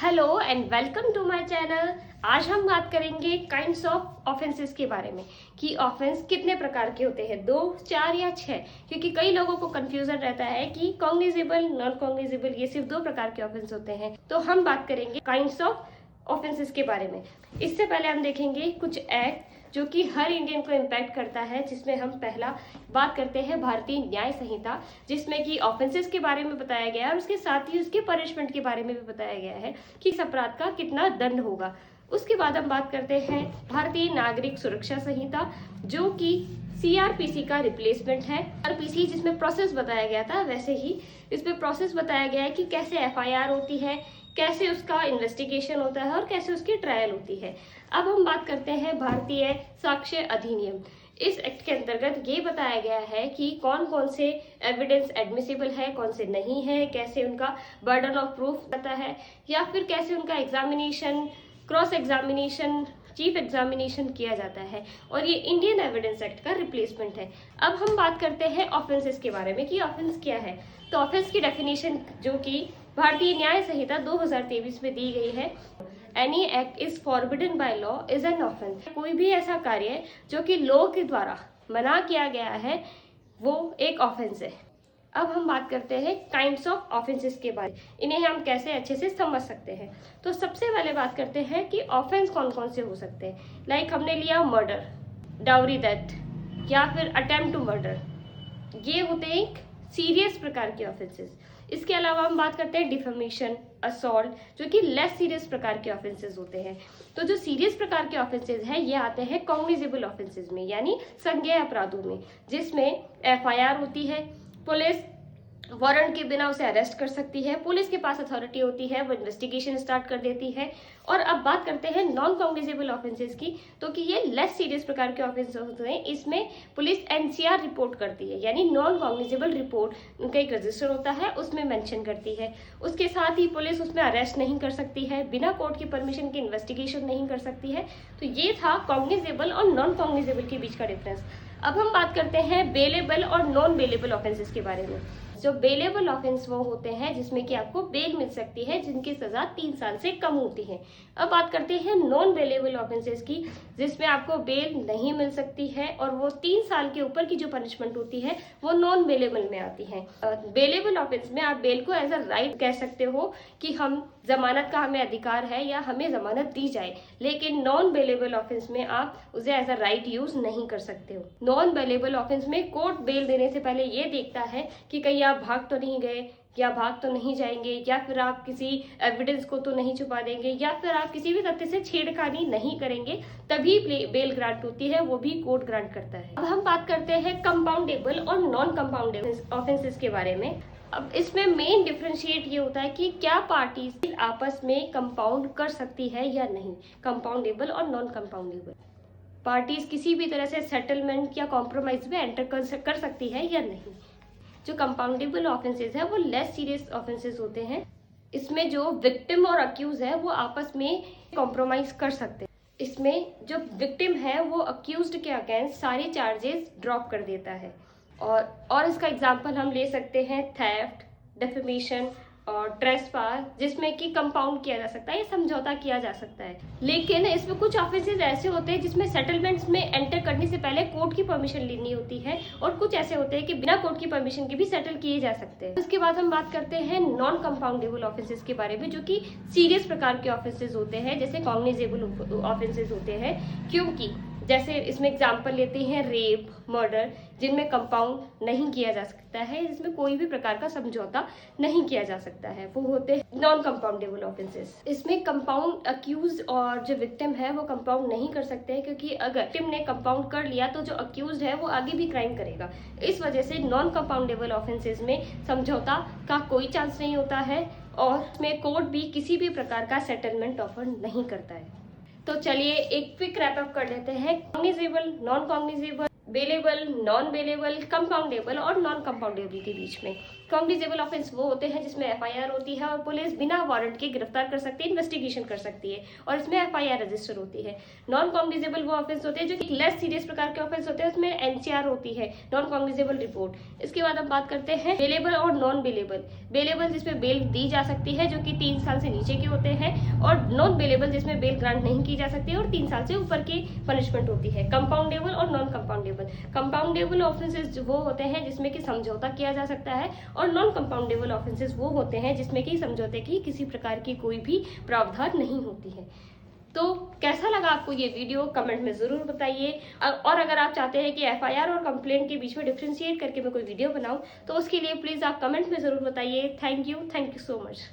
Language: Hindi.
Hello and welcome to my channel. आज हम बात करेंगे काइंड्स ऑफ ऑफेंसेस के बारे में कि ऑफेंस कितने प्रकार के होते हैं, 2, 4 या 6, क्योंकि कई लोगों को कंफ्यूजन रहता है कि कॉग्निजेबल, नॉन कॉग्निजेबल ये सिर्फ 2 प्रकार के ऑफेंस होते हैं। तो हम बात करेंगे काइंड्स ऑफ ऑफेंसेस के बारे में। इससे पहले हम देखेंगे कुछ एक्ट जो कि हर इंडियन को इम्पैक्ट करता है, जिसमें हम पहला बात करते हैं भारतीय न्याय संहिता, जिसमें कि ऑफेंसेस के बारे में बताया गया है और उसके साथ ही उसके पनिशमेंट के बारे में भी बताया गया है कि इस अपराध का कितना दंड होगा। उसके बाद हम बात करते हैं भारतीय नागरिक सुरक्षा संहिता, जो कि सीआरपीसी का रिप्लेसमेंट है। आरपीसी जिसमें प्रोसेस बताया गया था, वैसे ही इसमें प्रोसेस बताया गया है कि कैसे एफआईआर होती है, कैसे उसका इन्वेस्टिगेशन होता है और कैसे उसकी ट्रायल होती है। अब हम बात करते हैं भारतीय साक्ष्य अधिनियम। इस एक्ट के अंतर्गत ये बताया गया है कि कौन कौन से एविडेंस एडमिसिबल है, कौन से नहीं है, कैसे उनका बर्डन ऑफ प्रूफ पता है, या फिर कैसे उनका examination, cross examination, chief examination किया जाता है। और ये इंडियन एविडेंस एक्ट का रिप्लेसमेंट है। अब हम बात करते हैं ऑफेंसेस के बारे में कि ऑफेंस क्या है। तो ऑफेंस की डेफिनेशन जो कि भारतीय न्याय संहिता 2023 में दी गई है, any act is forbidden by law is an offence. कोई भी ऐसा कार्य जो कि लॉ के द्वारा मना किया गया है वो एक ऑफेंस है। अब हम बात करते हैं काइंड्स ऑफ ऑफेंसेस के बारे में, इन्हें हम कैसे अच्छे से समझ सकते हैं। तो सबसे पहले बात करते हैं कि ऑफेंस कौन कौन से हो सकते हैं। लाइक हमने लिया मर्डर, डाउरी डेथ या फिर अटेम्प्ट टू मर्डर, ये होते हैं एक सीरियस प्रकार के ऑफेंसेस। इसके अलावा हम बात करते हैं डिफेमेशन, असॉल्ट, जो कि लेस सीरियस प्रकार के ऑफेंसेस होते हैं। तो जो सीरियस प्रकार के ऑफेंसेस हैं ये आते हैं कॉग्निजेबल ऑफेंसेस में, यानी संज्ञेय अपराधों में, जिसमें एफआईआर होती है, पुलिस वारंट के बिना उसे अरेस्ट कर सकती है, पुलिस के पास अथॉरिटी होती है, वो इन्वेस्टिगेशन स्टार्ट कर देती है। और अब बात करते हैं नॉन कॉग्निजेबल ऑफेंसेस की, तो कि ये लेस सीरियस प्रकार के ऑफेंसेस होते हैं। इसमें पुलिस एनसीआर रिपोर्ट करती है, यानी नॉन कॉग्निजेबल रिपोर्ट, उनका एक रजिस्टर होता है, उसमें मेंशन करती है। उसके साथ ही पुलिस उसमें अरेस्ट नहीं कर सकती है, बिना कोर्ट की परमिशन के इन्वेस्टिगेशन नहीं कर सकती है। तो ये था कॉग्निजेबल और नॉन कॉग्निजेबल के बीच का डिफरेंस। अब हम बात करते हैं बेलेबल और नॉन बेलेबल ऑफेंसेस के बारे में। जो बेलेबल ऑफेंस वो होते हैं जिसमें कि आपको बेल मिल सकती है, जिनकी सजा 3 साल से कम होती है। अब बात करते हैं नॉन बेलेबल ऑफेंसेस की, जिसमें आपको बेल नहीं मिल सकती है और वो 3 साल के ऊपर की जो पनिशमेंट होती है वो नॉन बेलेबल में आती है। बेलेबल ऑफेंस में आप बेल को एज अ राइट कह सकते हो कि हम जमानत का हमें अधिकार है या हमें जमानत दी जाए, लेकिन नॉन बेलेबल ऑफेंस में आप उसे एज अ राइट यूज नहीं कर सकते हो। नॉन बेलेबल ऑफेंस में कोर्ट बेल देने से पहले ये देखता है कि कहीं आप भाग तो नहीं गए, या भाग तो नहीं जाएंगे, या फिर आप किसी एविडेंस को तो नहीं छुपा देंगे, या फिर आप किसी भी तथ्य से छेड़खानी नहीं करेंगे, तभी बेल ग्रांट होती है, वो भी कोर्ट ग्रांट करता है। अब हम बात करते हैं कंपाउंडेबल और नॉन कंपाउंडेबल ऑफेंसेस के बारे में। अब इसमें मेन डिफरेंशिएट ये होता है कि क्या पार्टीज आपस में कंपाउंड कर सकती है या नहीं, कंपाउंडेबल और नॉन कंपाउंडेबल। पार्टीज किसी भी तरह से सेटलमेंट या कॉम्प्रोमाइज में एंटर कर सकती है या नहीं। जो कंपाउंडेबल ऑफेंसेस है वो लेस सीरियस ऑफेंसेस होते हैं। इसमें जो विक्टिम और अक्यूज है वो आपस में कॉम्प्रोमाइज कर सकते हैं। इसमें जो विक्टिम है वो अक्यूज्ड के अगेंस्ट सारे चार्जेस ड्रॉप कर देता है। और इसका एग्जांपल हम ले सकते हैं थेफ्ट, डेफेमेशन और ट्रेसपास, जिसमें कि कंपाउंड किया जा सकता है या समझौता किया जा सकता है। लेकिन इसमें कुछ ऑफेंसेस ऐसे होते हैं जिसमें सेटलमेंट्स में एंटर करने से पहले कोर्ट की परमिशन लेनी होती है, और कुछ ऐसे होते हैं कि बिना कोर्ट की परमिशन के भी सेटल किए जा सकते हैं। उसके बाद हम बात करते हैं नॉन कंपाउंडेबल ऑफेंसेस के बारे में, जो कि सीरियस प्रकार के ऑफेंसेस होते हैं, जैसे कॉग्निजेबल ऑफेंसेस होते हैं। क्योंकि जैसे इसमें एग्जाम्पल लेते हैं रेप, मर्डर, जिनमें कंपाउंड नहीं किया जा सकता है, जिसमें कोई भी प्रकार का समझौता नहीं किया जा सकता है, वो होते हैं नॉन कंपाउंडेबल ऑफेंसेस। इसमें कंपाउंड अक्यूज और जो विक्टिम है वो कंपाउंड नहीं कर सकते हैं, क्योंकि अगर विक्टिम ने कंपाउंड कर लिया तो जो अक्यूज है वो आगे भी क्राइम करेगा। इस वजह से नॉन कंपाउंडेबल ऑफेंसेस में समझौता का कोई चांस नहीं होता है, और उसमें कोर्ट भी किसी भी प्रकार का सेटलमेंट ऑफर नहीं करता है। तो चलिए एक क्विक रैप अप कर लेते हैं cognizable, non cognizable, bailable, non bailable, compoundable और नॉन कंपाउंडेबल के बीच में। कॉग्निजेबल ऑफेंस वो होते हैं जिसमें एफआईआर होती है और पुलिस बिना वारंट के गिरफ्तार कर सकती है, इन्वेस्टिगेशन कर सकती है और इसमें एफआईआर रजिस्टर होती है। नॉन कॉग्निजेबल वो ऑफेंस होते हैं जो कि लेस सीरियस प्रकार के ऑफेंस होते हैं, उसमें एनसीआर होती है, नॉन कॉग्निजेबल रिपोर्ट। इसके बाद हम बात करते हैं बेलेबल और नॉन बेलेबल। बेलेबल जिसमें बेल दी जा सकती है जो कि 3 साल से नीचे के होते हैं, और नॉन बेलेबल जिसमें बेल ग्रांट नहीं की जा सकती और 3 साल से ऊपर की पनिशमेंट होती है। कंपाउंडेबल और नॉन कंपाउंडेबल। कंपाउंडेबल ऑफेंसेस वो होते हैं जिसमें कि समझौता किया जा सकता है, और नॉन कंपाउंडेबल ऑफेंसेस वो होते हैं जिसमें कि समझौते की किसी प्रकार की कोई भी प्रावधान नहीं होती है। तो कैसा लगा आपको ये वीडियो, कमेंट में जरूर बताइए। और अगर आप चाहते हैं कि एफआईआर और कंप्लेंट के बीच में डिफ्रेंशिएट करके मैं कोई वीडियो बनाऊं तो उसके लिए प्लीज आप कमेंट में जरूर बताइए। Thank you so much.